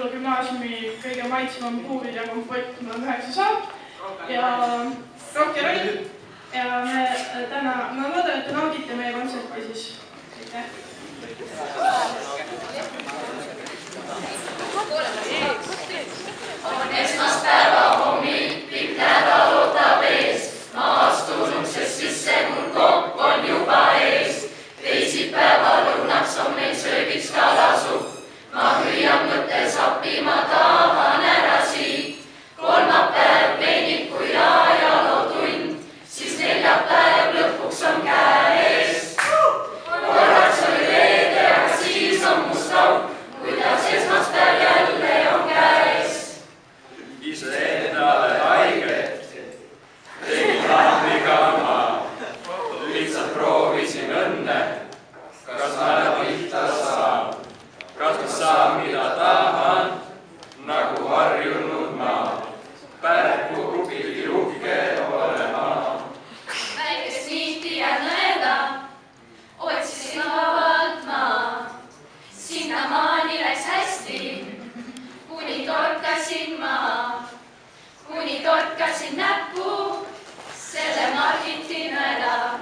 Põllu gümnaasiumi kõige maitsvam puuvilja kompott 09 saab ja rock ja roll. Ja ma loodan, et te naudite meie kontserti siis. Aitäh! On esmaspäeva hommik, pikk nädal ootab ees. Ma astun uksest sisse, mul kopp on juba ees. Teisipäeva lõunaks on meil söögiks kalasupp. Ma hüüan mõttes appi, ma tahan ära siit. Kolmapäev veenib kui ajalootund, siis neljapäev lõpuks on käes. Korraks oli reede, aga siis on must lauk, kuidas esmaspäev jälle on käes. Ise endale haiget, tegin lahmiga ma, lihtsalt proovisin õnne, kas ma pihta saan, kas ma saan mida tahan, nagu harjunud ma, pärku kupili uhke ole ma. Väikest niiti ja nõeda, otsisin vabalt maa, sinnamaani läks hästi, kuni torkasin näppu selle Margiti nõelad.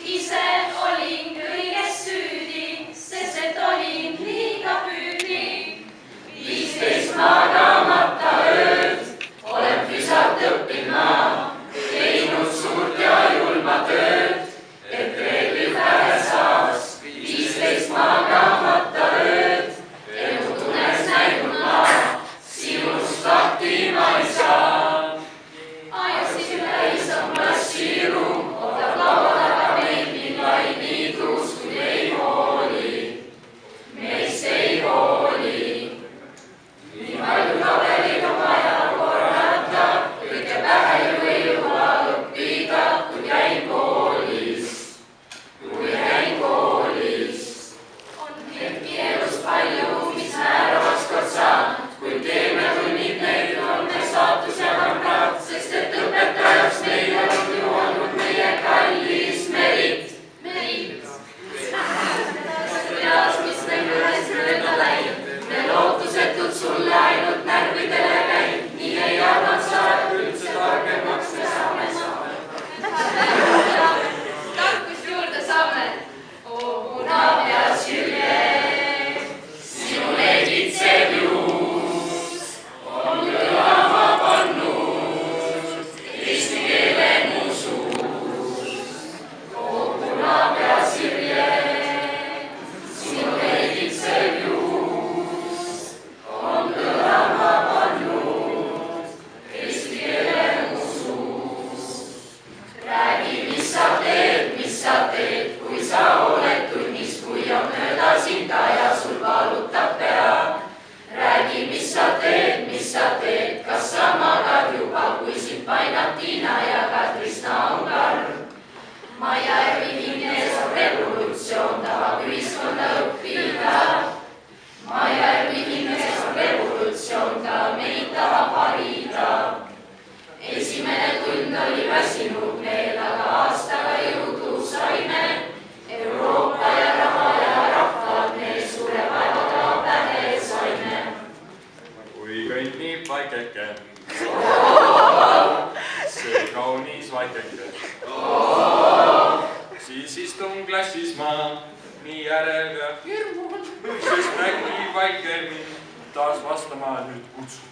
Ise olin kõiges süüdi, sest et olin liiga püüdlik. 15 magamata ööd, olen püsalt õppinud ma, teinud suurt ja julma tööd, et reeglid vähe saaks. 15 magamata ööd, elu tunneks näinud ma, sinust lahti ma ei saa. Ajasin täis on klassiruum, ootab laua taga meil nii lai niidus, kui ei hooli. Meist ei hooli. Nii palju paberid on vaja korrata, kõike pähe ju ei jõua õppida, kui käin koolis. On hetki elus palju, mis määravaks kord saan, kui teeme tunnid neid on me saatus ja kamrad, sest et õpetajaks meil on ju olnud meie kallis Merit. Teadmist näin üles mööda läinud, me lootusetud sulle ainult närvidele käinud, nii ei arvad sa üldse targemaks me saame. Tarkust juurde saame, punapjas Jürje, sinu leegitsev juus on kõlama pannud eesti keele mu suus. Punapjas Jürje, sinu leegitsev juus on kõlama pannud eesti keele mu suus. Räägi, mis sa teed, kui sa oled tunnis, kui on mööda sinta ja sul valutab pea. Räägi, mis sa teed, kas sa magad juba, kui sind painab Tiina ja Katrisna on karm. Maia Ervihines on revolutsioon, tahab ühiskonda õppida. Maia Ervihines on revolutsioon, ta meid tahab harida. Esimene tund oli väsinud meil, aga aastaga jõudu saime. Euroopa ja raha ja rahvad, meil suure vaevaga pähe saime. Kui kõnnib vaikeke, see kaunis vaikeke, siis istun klassis ma nii järel ja hirmul, sest nägi vaike mind taas vastama nüüd kutsu.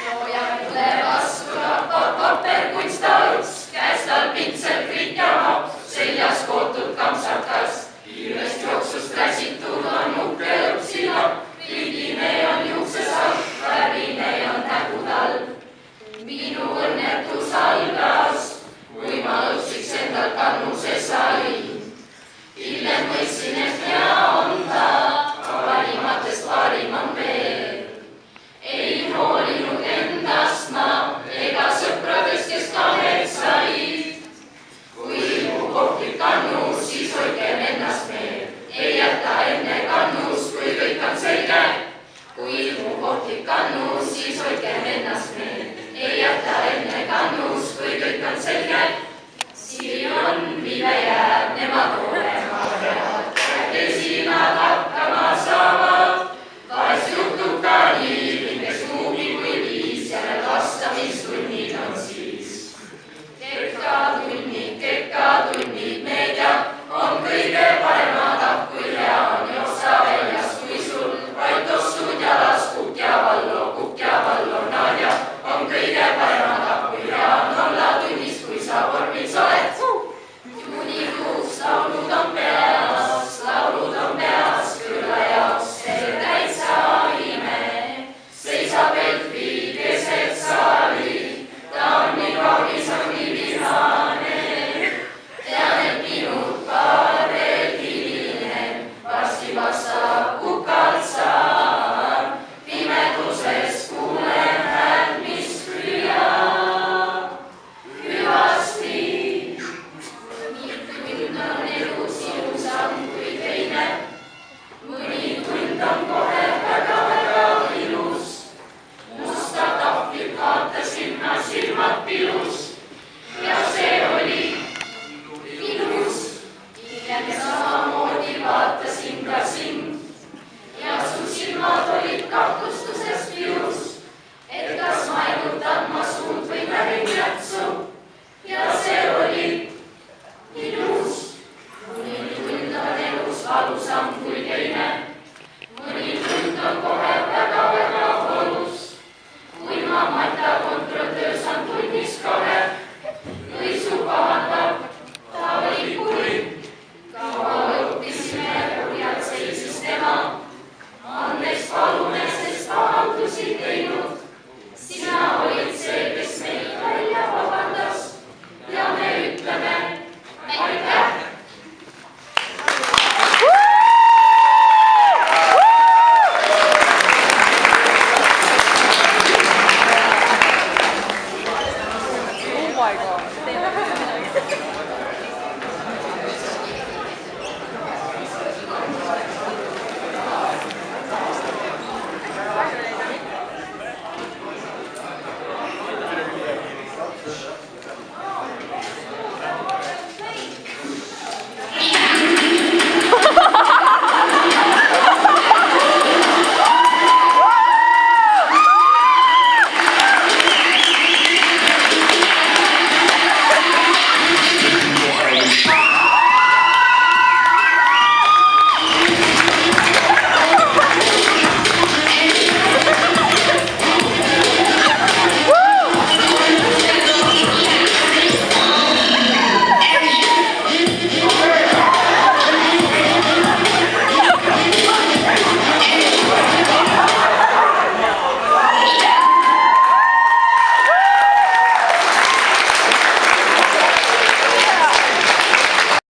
Looja ütle vastu tapab paperkunst aluks, käes tal pintsel kriikama, seljas kootud kampsakas. Kiirest jooksust räsitud on nukke õpsilapp, pildine on juuksesalt, värvine on nägutal. Minu õnnetus algas, kui ma õpsiks endal kannuse sain. Hiljem mõistsin, et hea on ta, parimatest parim on veel. Ei hoolinud endast ma, ega sõpradest, kes kaheks said. Kui mu kohvik kannus, siis ja samamoodi vaatasin ka sind. Ja su silmad olid kahtlustuses pidus, et kas maigutan ma suud või pärin jätsu. Ja see oli ilus, kuni tund on elus valusam.